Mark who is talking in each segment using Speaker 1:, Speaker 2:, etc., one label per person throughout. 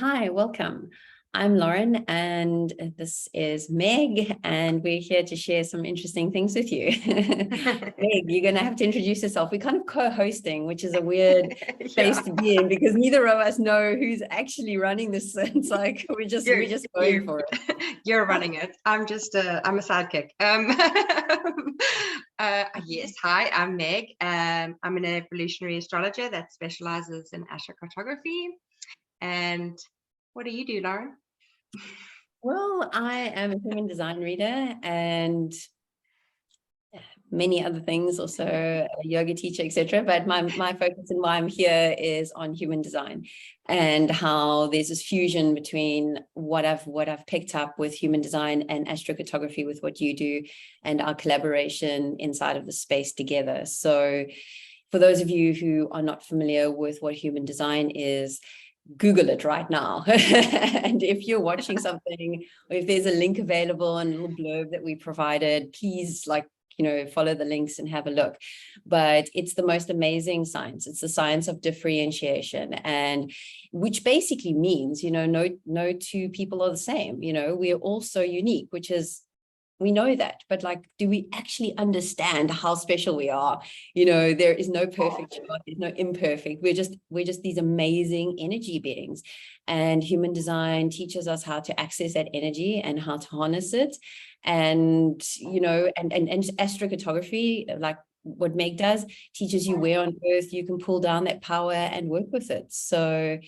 Speaker 1: Hi, welcome. I'm Lauren and this is Meg, and we're here to share some interesting things with you. Meg, you're going to have to introduce yourself. We're kind of co-hosting, which is a weird space to be in because neither of us know who's actually running this. It's like we're just going for it.
Speaker 2: You're running it. I'm a sidekick. Yes, hi, I'm Meg. I'm an evolutionary astrologer that specializes in astrocartography. And what do you do, Lauren?
Speaker 1: Well, I am a human design reader and many other things, also a yoga teacher, etc. But my focus and why I'm here is on human design and how there's this fusion between what I've picked up with human design and astrocartography with what you do and our collaboration inside of the space together. So for those of you who are not familiar with what human design is, Google it right now. And if you're watching something, or if there's a link available and a little blurb that we provided, please follow the links and have a look. But it's the most amazing science. It's the science of differentiation, and which basically means, no two people are the same. We are all so unique, which is, we know that, but do we actually understand how special we are? There is no perfect chart, there's no imperfect. We're just these amazing energy beings, and human design teaches us how to access that energy and how to harness it. And and astrocartography, like what Meg does, teaches you where on earth you can pull down that power and work with it. So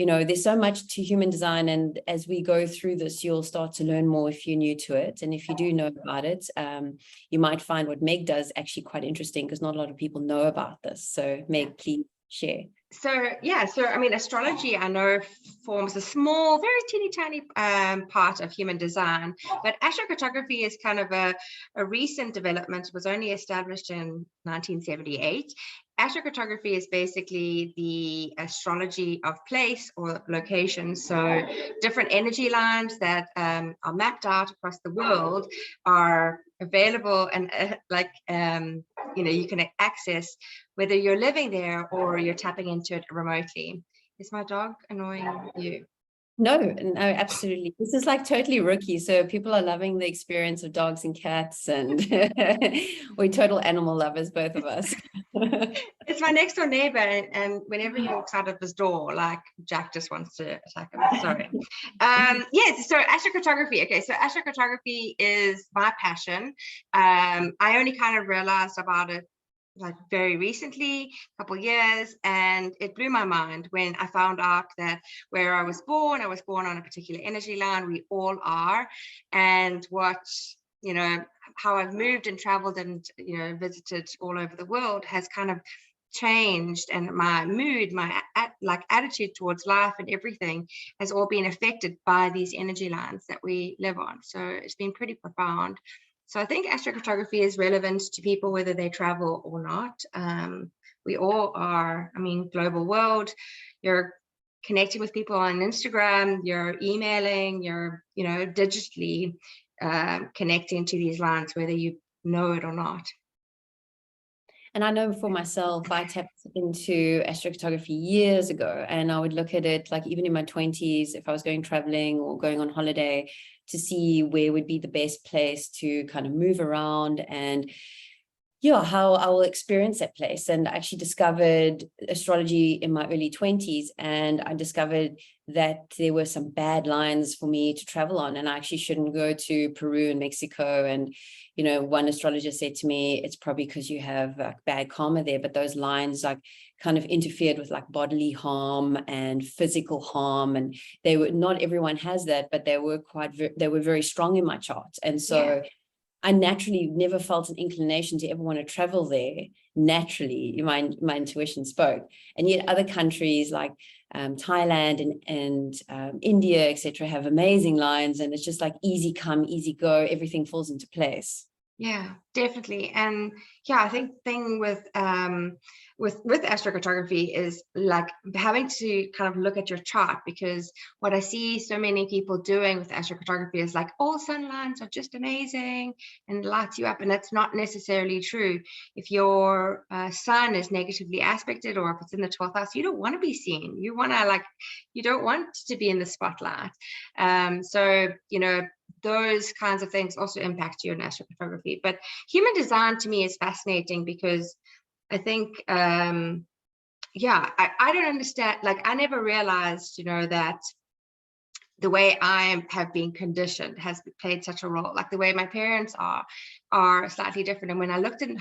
Speaker 1: there's so much to human design, and as we go through this, you'll start to learn more if you're new to it. And if you do know about it, you might find what Meg does actually quite interesting, because not a lot of people know about this. So Meg, please share.
Speaker 2: So I mean, astrology, I know, forms a small, very teeny tiny part of human design, but astrocartography is kind of a recent development. It was only established in 1978. Astrocartography is basically the astrology of place or location. So different energy lines that are mapped out across the world are available, and you can access whether you're living there or you're tapping into it remotely. Is my dog annoying you?
Speaker 1: No, absolutely. This is totally rookie. So people are loving the experience of dogs and cats, and we're total animal lovers, both of us.
Speaker 2: It's my next door neighbor, and whenever he walks out of his door, Jack just wants to attack him. Sorry. Yes, so astrocartography. Okay, so astrocartography is my passion. I only kind of realized about it very recently, a couple of years, and it blew my mind when I found out that where I was born on a particular energy line. We all are. And how I've moved and traveled and visited all over the world has kind of changed, and my mood, my attitude towards life and everything has all been affected by these energy lines that we live on. So it's been pretty profound. So I think astrocartography is relevant to people whether they travel or not. We all are, global world. You're connecting with people on Instagram, you're emailing, you're, digitally connecting to these lines, whether you know it or not.
Speaker 1: And I know for myself, I tapped into astrocartography years ago, and I would look at it even in my 20s, if I was going traveling or going on holiday, to see where would be the best place to kind of move around and how I will experience that place. And I actually discovered astrology in my early 20s, and I discovered that there were some bad lines for me to travel on, and I actually shouldn't go to Peru and Mexico. And one astrologer said to me, it's probably because you have bad karma there, but those lines kind of interfered with bodily harm and physical harm, and not everyone has that, but they were very strong in my chart. And so I naturally never felt an inclination to ever want to travel there. Naturally, my intuition spoke. And yet other countries like Thailand and India, etc., have amazing lines, and it's just easy come, easy go. Everything falls into place.
Speaker 2: Yeah, definitely. And yeah, I think the thing with astrocartography is like having to kind of look at your chart, because what I see so many people doing with astrocartography is like all sun lines are just amazing and lights you up, and that's not necessarily true. If your sun is negatively aspected, or if it's in the 12th house, you don't want to be seen. You want to you don't want to be in the spotlight. So those kinds of things also impact you in astrocartography. But human design to me is fascinating because I think, I don't understand. Like, I never realized, that the way I have been conditioned has played such a role. Like the way my parents are slightly different. And when I looked in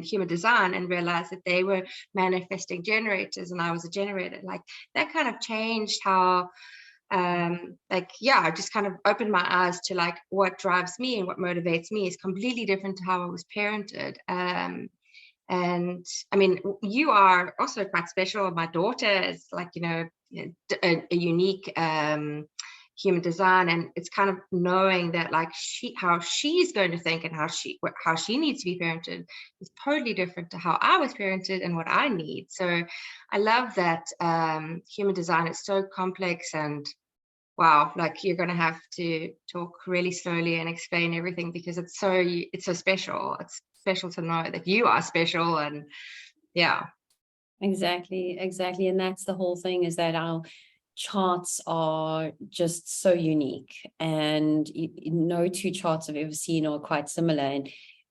Speaker 2: human design and realized that they were manifesting generators and I was a generator, like that kind of changed how I just kind of opened my eyes to like what drives me and what motivates me is completely different to how I was parented. And I mean, you are also quite special. My daughter is like, a unique human design, and it's kind of knowing that like how she's going to think and how she needs to be parented is totally different to how I was parented and what I need. So I love that human design is so complex, and wow, like you're going to have to talk really slowly and explain everything because it's so special. It's special to know that you are special. And yeah.
Speaker 1: Exactly. And that's the whole thing, is that our charts are just so unique, and no two charts I've ever seen are quite similar. And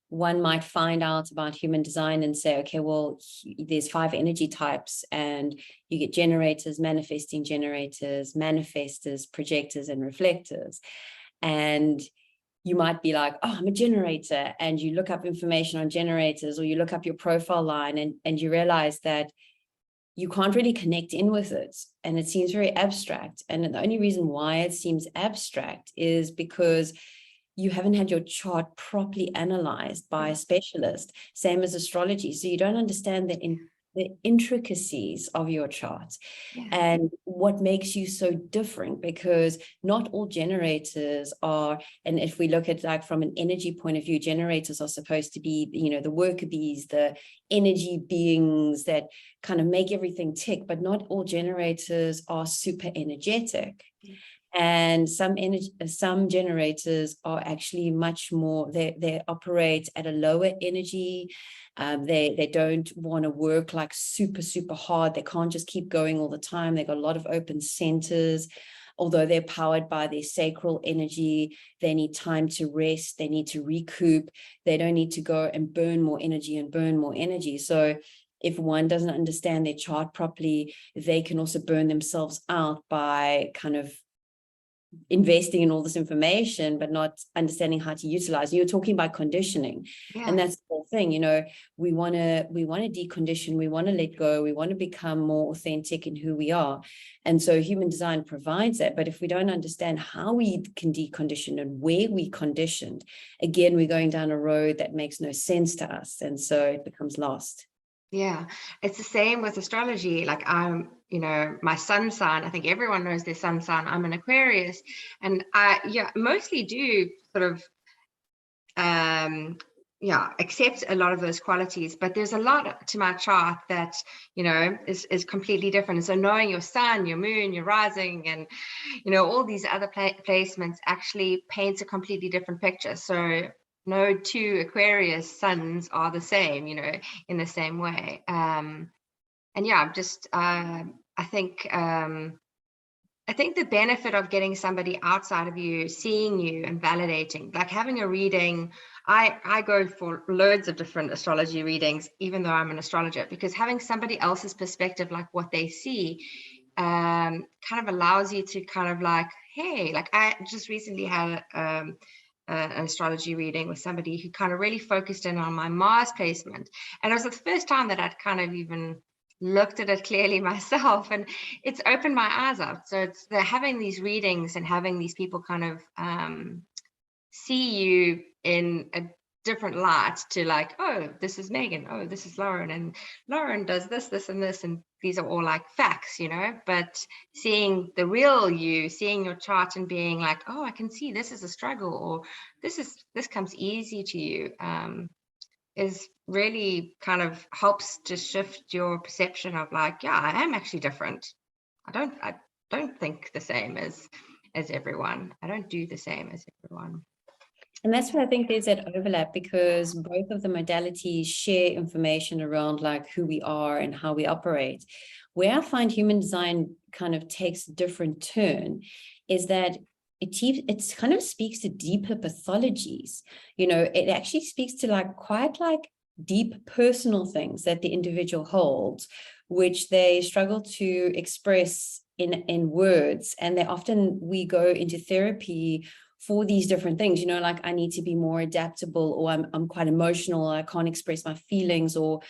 Speaker 1: one might find out about human design and say, okay, well, there's 5 energy types, and you get generators, manifesting generators, manifestors, projectors, and reflectors. And you might be like, oh, I'm a generator. And you look up information on generators, or you look up your profile line, and you realize that you can't really connect in with it. And it seems very abstract. And the only reason why it seems abstract is because you haven't had your chart properly analyzed by a specialist, same as astrology. So you don't understand the intricacies of your chart.
Speaker 2: Yeah.
Speaker 1: And what makes you so different, because not all generators are, and if we look at like from an energy point of view, generators are supposed to be, the worker bees, the energy beings that kind of make everything tick, but not all generators are super energetic. And some generators are actually much more, they operate at a lower energy. They don't want to work like super hard. They can't just keep going all the time. They've got a lot of open centers. Although they're powered by their sacral energy, they need time to rest. They need to recoup. They don't need to go and burn more energy. So if one doesn't understand their chart properly, they can also burn themselves out by kind of investing in all this information, but not understanding how to utilize. You're talking about conditioning.
Speaker 2: Yeah.
Speaker 1: And that's the whole thing. We want to decondition, we want to let go, we want to become more authentic in who we are. And so human design provides that. But if we don't understand how we can decondition and where we conditioned, again, we're going down a road that makes no sense to us. And so it becomes lost.
Speaker 2: Yeah, it's the same with astrology. Like I'm, my sun sign, I think everyone knows their sun sign. I'm an Aquarius, and I mostly do sort of accept a lot of those qualities, but there's a lot to my chart that is completely different. And so knowing your sun, your moon, your rising, and all these other placements actually paints a completely different picture. So no two Aquarius suns are the same, in the same way. I think the benefit of getting somebody outside of you, seeing you and validating, like having a reading, I go for loads of different astrology readings, even though I'm an astrologer, because having somebody else's perspective, like what they see, kind of allows you to kind of like, hey, like I just recently had an astrology reading with somebody who kind of really focused in on my Mars placement. And it was the first time that I'd kind of even looked at it clearly myself, and it's opened my eyes up. So they're having these readings and having these people kind of see you in a different light, to like, oh, this is Megan, oh, this is Lauren, and Lauren does this and this, and these are all like facts, you know, but seeing the real you, seeing your chart and being like, oh, I can see this is a struggle, or this comes easy to you, is really kind of helps to shift your perception of like, yeah, I am actually different. I don't think the same as everyone. I don't do the same as everyone.
Speaker 1: And that's where I think there's that overlap, because both of the modalities share information around like who we are and how we operate. Where I find human design kind of takes a different turn is that it kind of speaks to deeper pathologies. You know, it actually speaks to like quite like deep personal things that the individual holds, which they struggle to express in words. And we go into therapy for these different things, you know, like I need to be more adaptable, or I'm quite emotional, I can't express my feelings, or,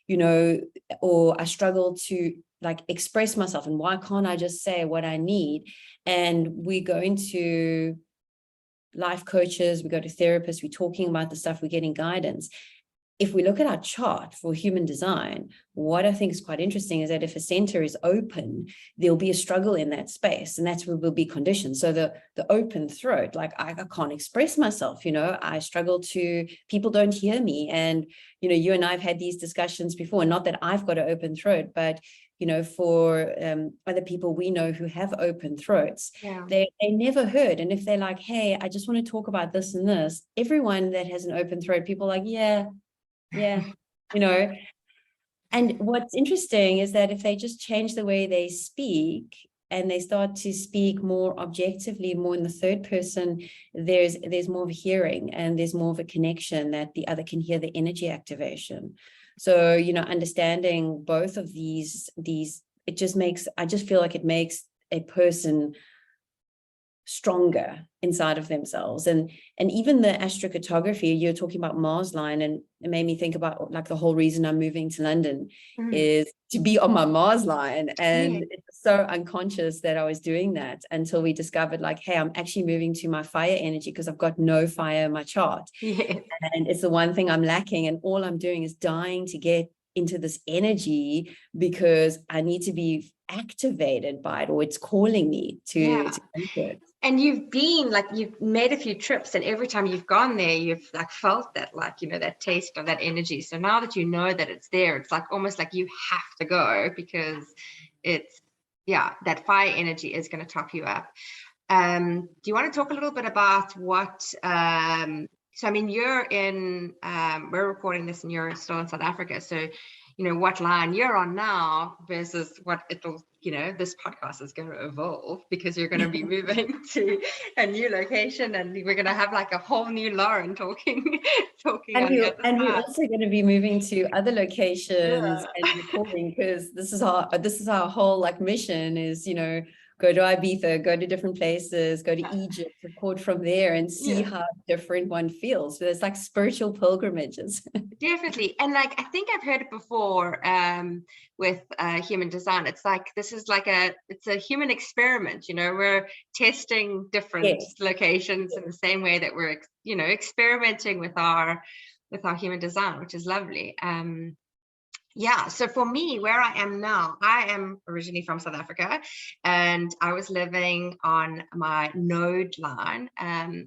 Speaker 1: you know, or I struggle to like express myself, and why can't I just say what I need? And we go into life coaches, we go to therapists, we're talking about the stuff, we're getting guidance. If we look at our chart for human design, what I think is quite interesting is that if a center is open, there'll be a struggle in that space, and that's where we'll be conditioned. So the open throat, like I can't express myself, you know, I struggle to, people don't hear me. And, you know, you and I've had these discussions before, and not that I've got an open throat, but, you know, for other people we know who have open throats, they never heard. And if they're like, hey, I just want to talk about this and this, everyone that has an open throat, people are like, yeah, you know. And what's interesting is that if they just change the way they speak, and they start to speak more objectively, more in the third person, there's more of a hearing, and there's more of a connection that the other can hear the energy activation. So, you know, understanding both of these, it just makes, I just feel like it makes a person stronger inside of themselves. And even the astrocartography, you're talking about Mars line, and it made me think about like the whole reason I'm moving to London is to be on my Mars line. And it's so unconscious that I was doing that until we discovered like, hey, I'm actually moving to my fire energy because I've got no fire in my chart. And it's the one thing I'm lacking, and all I'm doing is dying to get into this energy because I need to be activated by it, or it's calling me to enter it.
Speaker 2: And you've been like, you've made a few trips, and every time you've gone there, you've like felt that, like, you know, that taste of that energy. So now that you know that it's there, it's like almost like you have to go, because it's, that fire energy is going to top you up. Do you want to talk a little bit about what, so I mean, you're in, we're recording this and you're still in South Africa. So, you know, what line you're on now versus what it'll, you know, this podcast is going to evolve, because you're going to be moving to a new location, and we're going to have like a whole new Lauren talking.
Speaker 1: And we're also going to be moving to other locations and recording, because this is our whole like mission is, you know, go to Ibiza, go to different places, go to Egypt, record from there, and see how different one feels. So it's like spiritual pilgrimages.
Speaker 2: Definitely. And like, I think I've heard it before with human design. It's like, this is like it's a human experiment, you know, we're testing different locations in the same way that we're, you know, experimenting with our human design, which is lovely. So for me, where I am now, I am originally from South Africa, and I was living on my node line,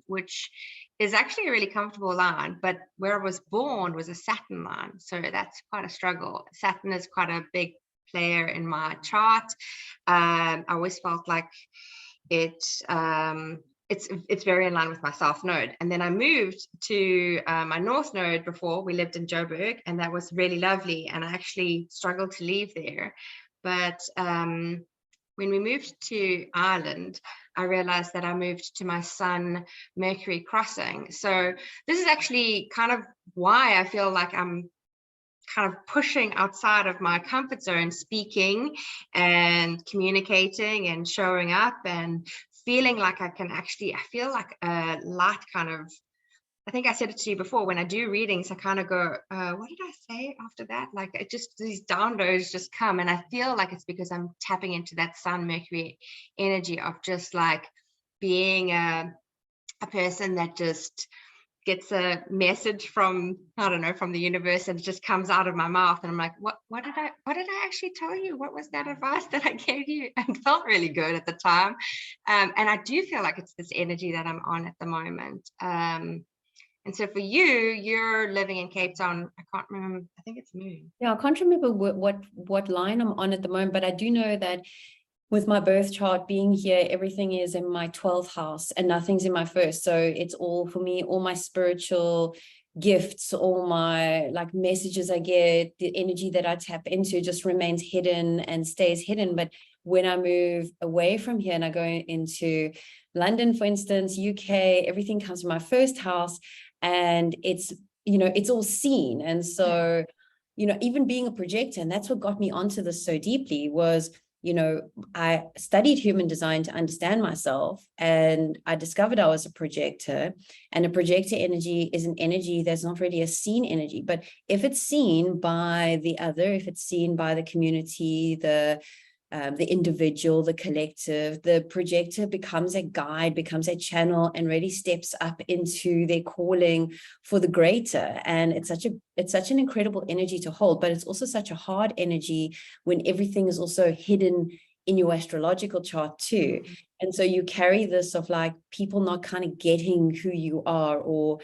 Speaker 2: which is actually a really comfortable line, but where I was born was a Saturn line. So that's quite a struggle. Saturn is quite a big player in my chart. I always felt like it's very in line with my south node. And then I moved to my north node. Before, we lived in Joburg, and that was really lovely, and I actually struggled to leave there. But when we moved to Ireland, I realized that I moved to my Sun Mercury crossing. So this is actually kind of why I feel like I'm kind of pushing outside of my comfort zone, speaking and communicating and showing up and feeling like I feel like a light kind of, I think I said it to you before, when I do readings, I kind of go, what did I say after that? Like, it just, these downloads just come, and I feel like it's because I'm tapping into that Sun Mercury energy of just like being a person that just gets a message from, I don't know, from the universe, and it just comes out of my mouth, and I'm like, what did I actually tell you? What was that advice that I gave you? And it felt really good at the time. And I do feel like it's this energy that I'm on at the moment. And so for you, you're living in Cape Town. I can't remember. I think it's Moon.
Speaker 1: Yeah, I can't remember what line I'm on at the moment, but I do know that with my birth chart being here, everything is in my 12th house and nothing's in my first. So it's all for me, all my spiritual gifts, all my like messages I get, the energy that I tap into just remains hidden and stays hidden. But when I move away from here and I go into London, for instance, UK, everything comes from my first house, and it's, you know, it's all seen. And so, you know, even being a projector, and that's what got me onto this so deeply, was, you know, I studied human design to understand myself, and I discovered I was a projector, and a projector energy is an energy that's not really a seen energy. But if it's seen by the other, if it's seen by the community, the individual, the collective, the projector becomes a guide, becomes a channel, and really steps up into their calling for the greater. And it's such an incredible energy to hold, but it's also such a hard energy when everything is also hidden in your astrological chart too. And so you carry this of like people not kind of getting who you are or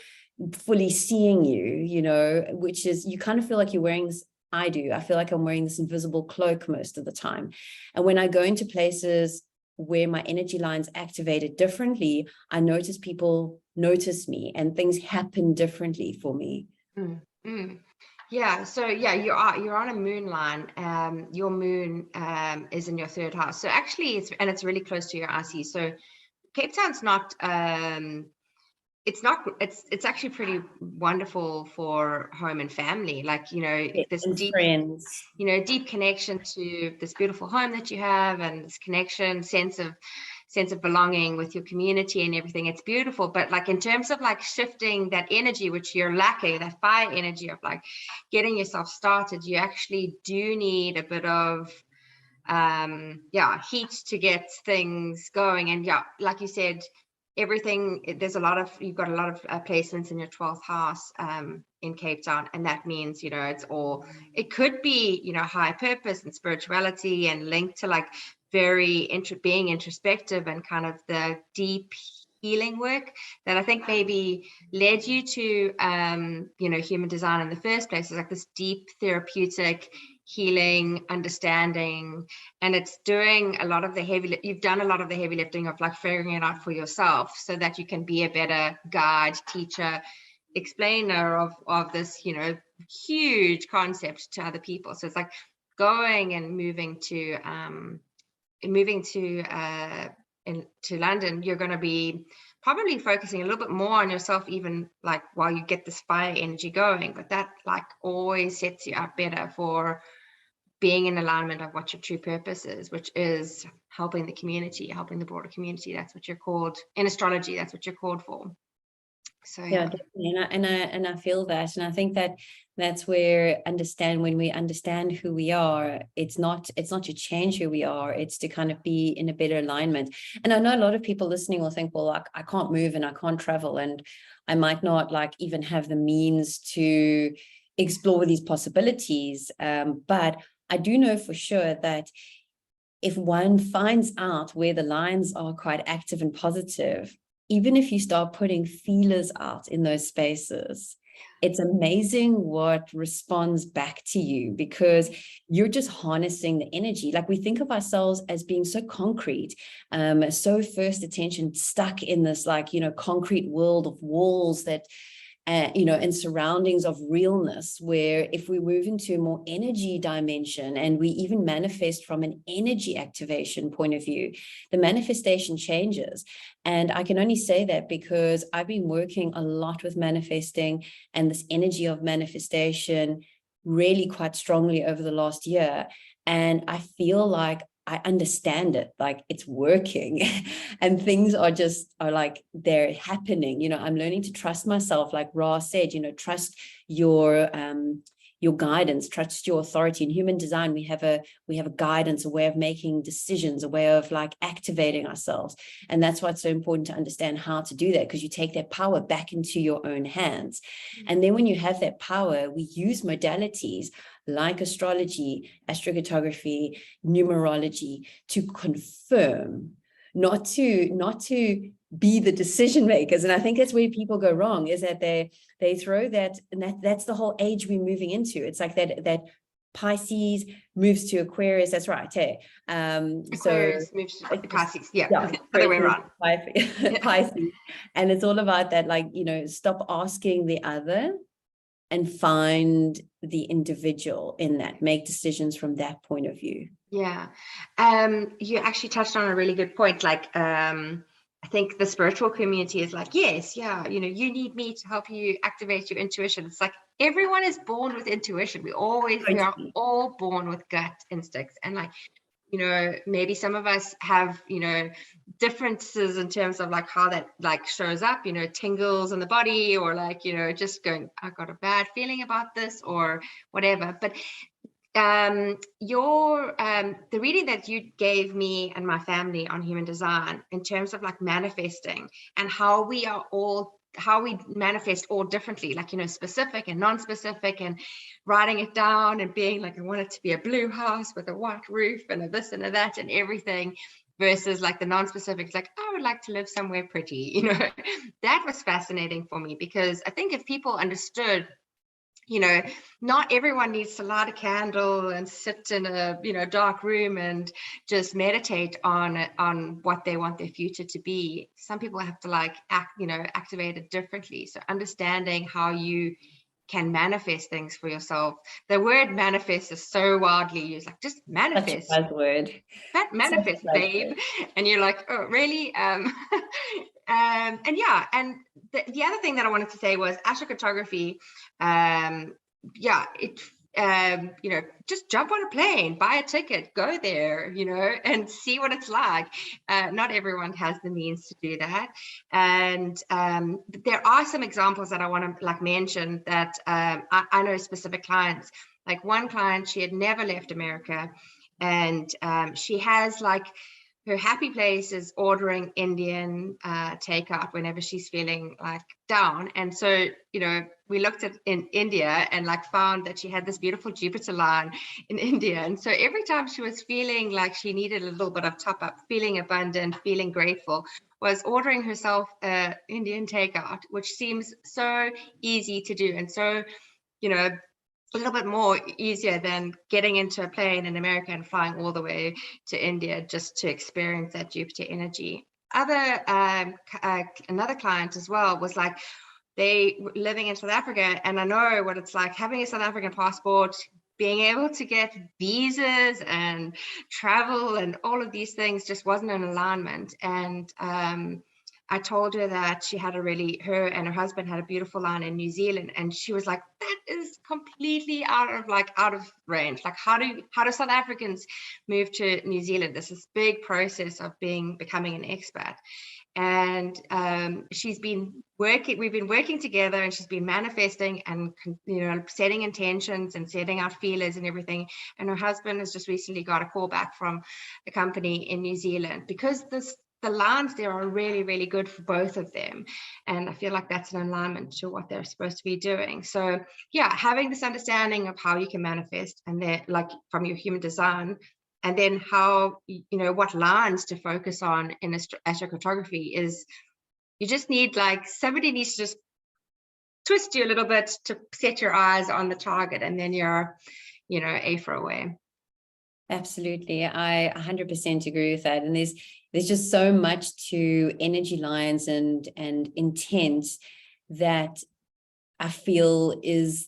Speaker 1: fully seeing you, you know, which is, you kind of feel like you're wearing this, I do. I feel like I'm wearing this invisible cloak most of the time. And when I go into places where my energy line's activated differently, I notice people notice me and things happen differently for me.
Speaker 2: Yeah. So yeah, you're on a moon line. Your moon is in your third house. So actually it's really close to your IC. So Cape Town's not it's actually pretty wonderful for home and family, like, you know, this deep friends, you know, deep connection to this beautiful home that you have, and this connection, sense of belonging with your community and everything. It's beautiful. But like in terms of like shifting that energy, which you're lacking, that fire energy of like getting yourself started, you actually do need a bit of heat to get things going. And yeah, like you said, everything, you've got a lot of placements in your 12th house in Cape Town, and that means, you know, it could be, you know, high purpose and spirituality and linked to like being introspective and kind of the deep healing work that I think maybe led you to you know, human design in the first place. It's like this deep therapeutic healing understanding, and it's doing a lot of the you've done a lot of the heavy lifting of like figuring it out for yourself, so that you can be a better guide, teacher, explainer of this, you know, huge concept to other people. So it's like going and moving to London, you're going to be probably focusing a little bit more on yourself, even like while you get this fire energy going. But that like always sets you up better for being in alignment of what your true purpose is, which is helping the community, helping the broader community. That's what you're called in astrology. That's what you're called for. So
Speaker 1: yeah, definitely. And I feel that, and I think that that's where when we understand who we are, it's not to change who we are, it's to kind of be in a better alignment. And I know a lot of people listening will think, well, like, I can't move and I can't travel, and I might not like even have the means to explore these possibilities. But I do know for sure that if one finds out where the lines are quite active and positive, even if you start putting feelers out in those spaces, it's amazing what responds back to you, because you're just harnessing the energy. Like, we think of ourselves as being so concrete, so first attention, stuck in this, like, you know, concrete world of walls that, you know, and surroundings of realness, where if we move into a more energy dimension and we even manifest from an energy activation point of view, the manifestation changes. And I can only say that because I've been working a lot with manifesting and this energy of manifestation really quite strongly over the last year. And I feel like I understand it, like it's working and things are like, they're happening. You know, I'm learning to trust myself, like Ra said, you know, trust your your guidance, trust your authority. In human design, we have a guidance, a way of making decisions, a way of like activating ourselves. And that's why it's so important to understand how to do that, because you take that power back into your own hands. And then when you have that power, we use modalities like astrology, astrocartography, numerology to confirm, not to be the decision makers. And I think that's where people go wrong, is that they throw that, and that's the whole age we're moving into. It's like that Pisces moves to Aquarius. That's right. Hey,
Speaker 2: Aquarius moves to Pisces. Yeah, other way around.
Speaker 1: Pisces, and it's all about that. Like, you know, stop asking the other and find the individual in that. Make decisions from that point of view.
Speaker 2: Yeah, you actually touched on a really good point. Like, I think the spiritual community is like, yes, yeah, you know, you need me to help you activate your intuition. It's like everyone is born with intuition. We are all born with gut instincts, and like, you know, maybe some of us have, you know, differences in terms of like how that like shows up, you know, tingles in the body, or like, you know, just going, I got a bad feeling about this or whatever. But the reading that you gave me and my family on human design in terms of like manifesting and how we manifest all differently, like, you know, specific and non-specific, and writing it down and being like, I want it to be a blue house with a white roof and a this and a that and everything, versus like the non-specifics, like, I would like to live somewhere pretty, you know. That was fascinating for me, because I think if people understood, you know, not everyone needs to light a candle and sit in a, you know, dark room and just meditate on what they want their future to be. Some people have to like activate it differently. So understanding how you can manifest things for yourself. The word manifest is so widely used, like just manifest.
Speaker 1: Such a buzzword.
Speaker 2: Manifest, babe. And you're like, oh, really? And yeah, and the other thing that I wanted to say was astrocartography. You know, just jump on a plane, buy a ticket, go there, you know, and see what it's like. Not everyone has the means to do that. And there are some examples that I want to like mention that I know specific clients. Like one client, she had never left America, and she has like, her happy place is ordering Indian takeout whenever she's feeling like down. And so, you know, we looked at in India and like found that she had this beautiful Jupiter line in India. And so every time she was feeling like she needed a little bit of top up, feeling abundant, feeling grateful, was ordering herself Indian takeout, which seems so easy to do. And so, you know, a little bit more easier than getting into a plane in America and flying all the way to India just to experience that Jupiter energy. Another client as well was like, they were living in South Africa, and I know what it's like having a South African passport, being able to get visas and travel and all of these things just wasn't in alignment. And I told her that she had her and her husband had a beautiful line in New Zealand, and she was like, that is completely out of range. Like, how do South Africans move to New Zealand? This is big process of becoming an expat. And we've been working together, and she's been manifesting and, you know, setting intentions and setting out feelers and everything. And her husband has just recently got a call back from a company in New Zealand, because the lines there are really, really good for both of them. And I feel like that's an alignment to what they're supposed to be doing. So yeah, having this understanding of how you can manifest, and then like from your human design, and then how, you know, what lines to focus on in astrocartography is, you just need like, somebody needs to just twist you a little bit to set your eyes on the target, and then you're, you know, A for away.
Speaker 1: Absolutely. I 100% agree with that. And there's just so much to energy lines and intent that I feel is,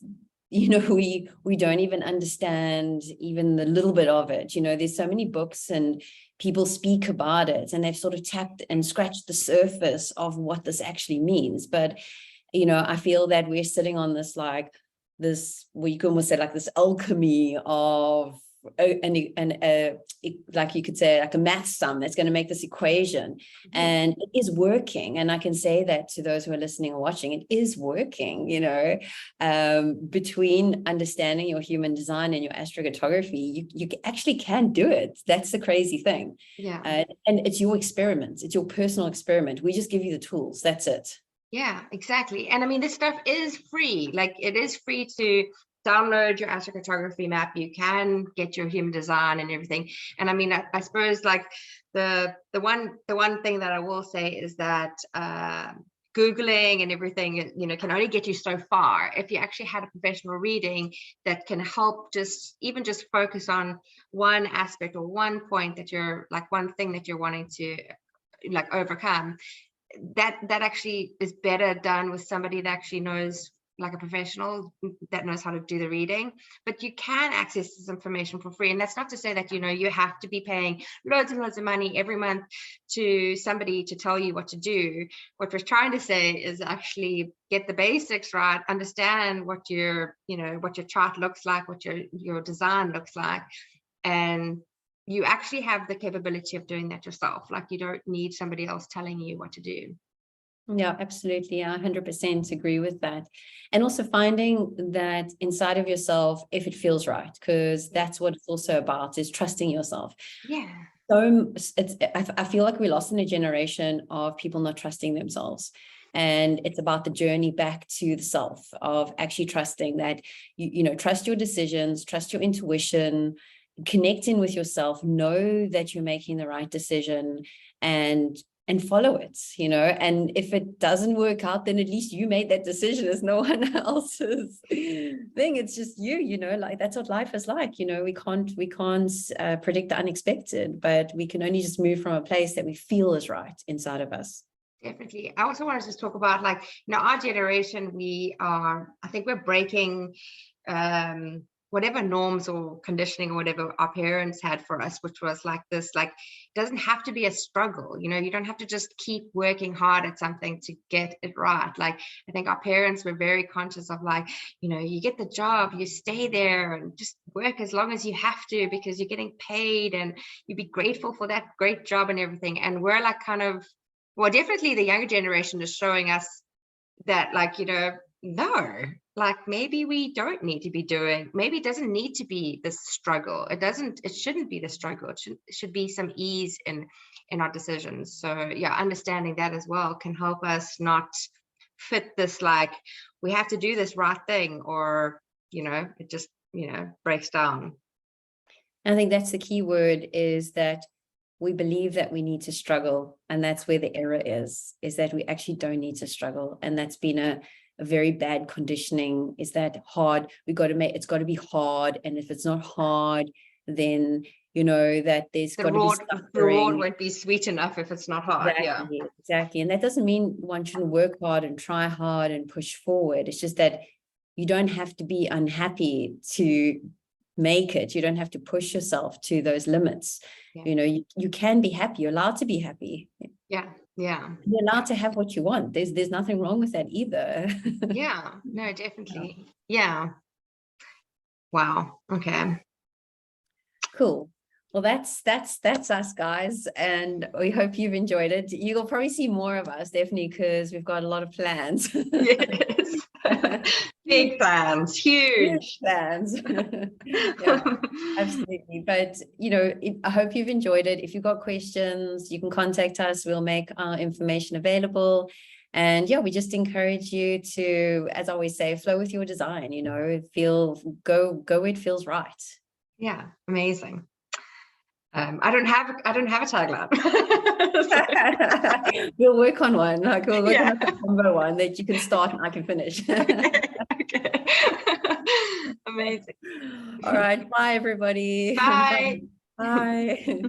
Speaker 1: you know, we don't even understand even the little bit of it. You know, there's so many books and people speak about it, and they've sort of tapped and scratched the surface of what this actually means. But, you know, I feel that we're sitting on this, like this, well, you can almost say like this alchemy of like you could say, like a math sum that's going to make this equation. And it is working. And I can say that to those who are listening or watching, it is working, you know, between understanding your human design and your astrocartography, you actually can do it. That's the crazy thing.
Speaker 2: Yeah.
Speaker 1: And it's your experiment. It's your personal experiment. We just give you the tools. That's it.
Speaker 2: Yeah, exactly. And I mean, this stuff is free. Like, it is free to download your astrocartography map. You can get your human design and everything. And I mean, I suppose like the one thing that I will say is that Googling and everything, you know, can only get you so far. If you actually had a professional reading that can help just focus on one aspect or one point that you're like, one thing that you're wanting to like overcome, that actually is better done with somebody that actually knows, like a professional that knows how to do the reading. But you can access this information for free. And that's not to say that, you know, you have to be paying loads and loads of money every month to somebody to tell you what to do. What we're trying to say is actually get the basics right, understand what your, you know, what your chart looks like, what your design looks like, and you actually have the capability of doing that yourself. Like, you don't need somebody else telling you what to do.
Speaker 1: Yeah, absolutely. I 100% agree with that. And also finding that inside of yourself, if it feels right, because that's what it's also about, is trusting yourself.
Speaker 2: Yeah.
Speaker 1: So I feel like we lost in a generation of people not trusting themselves. And it's about the journey back to the self, of actually trusting that, you know, trust your decisions, trust your intuition, connect in with yourself, know that you're making the right decision, and follow it, you know. And if it doesn't work out, then at least you made that decision. It's no one else's thing. It's just you know, like, that's what life is like. You know, we can't predict the unexpected, but we can only just move from a place that we feel is right inside of us.
Speaker 2: Definitely. I also want to just talk about, like, you know, our generation, I think we're breaking whatever norms or conditioning or whatever our parents had for us, which was like this, like, it doesn't have to be a struggle. You know, you don't have to just keep working hard at something to get it right. Like, I think our parents were very conscious of, like, you know, you get the job, you stay there and just work as long as you have to, because you're getting paid, and you be grateful for that great job and everything. And we're like, kind of, well, definitely the younger generation is showing us that, like, you know, no, like, maybe we don't need to be doing, maybe it doesn't need to be this struggle. It shouldn't be the struggle. It should be some ease in our decisions. So yeah, understanding that as well can help us not fit this, like, we have to do this right thing, or, you know, it just, you know, breaks down.
Speaker 1: I think that's the key word, is that we believe that we need to struggle. And that's where the error is that we actually don't need to struggle. And that's been a very bad conditioning, is that hard. It's got to be hard. And if it's not hard, then, you know, that there's got to be suffering.
Speaker 2: The reward won't be sweet enough if it's not hard.
Speaker 1: Exactly, yeah, exactly. And that doesn't mean one shouldn't work hard and try hard and push forward. It's just that you don't have to be unhappy to make it. You don't have to push yourself to those limits. Yeah. You know, you can be happy. You're allowed to be happy.
Speaker 2: Yeah. You're
Speaker 1: allowed to have what you want. There's nothing wrong with that either.
Speaker 2: Yeah, no, definitely. Yeah. Wow. Okay.
Speaker 1: Cool. Well, that's us, guys, and we hope you've enjoyed it. You'll probably see more of us, definitely, because we've got a lot of plans.
Speaker 2: Yes. Big plans, huge
Speaker 1: plans. Yeah, absolutely. But, you know, I hope you've enjoyed it. If you've got questions, you can contact us. We'll make our information available. And yeah, we just encourage you to, as I always say, flow with your design, you know, go where it feels right.
Speaker 2: Yeah, amazing. I don't have a tagline.
Speaker 1: We'll work on one. Like, we'll work on a combo one that you can start and I can finish.
Speaker 2: Okay. Amazing.
Speaker 1: All right. Bye, everybody.
Speaker 2: Bye.
Speaker 1: Bye.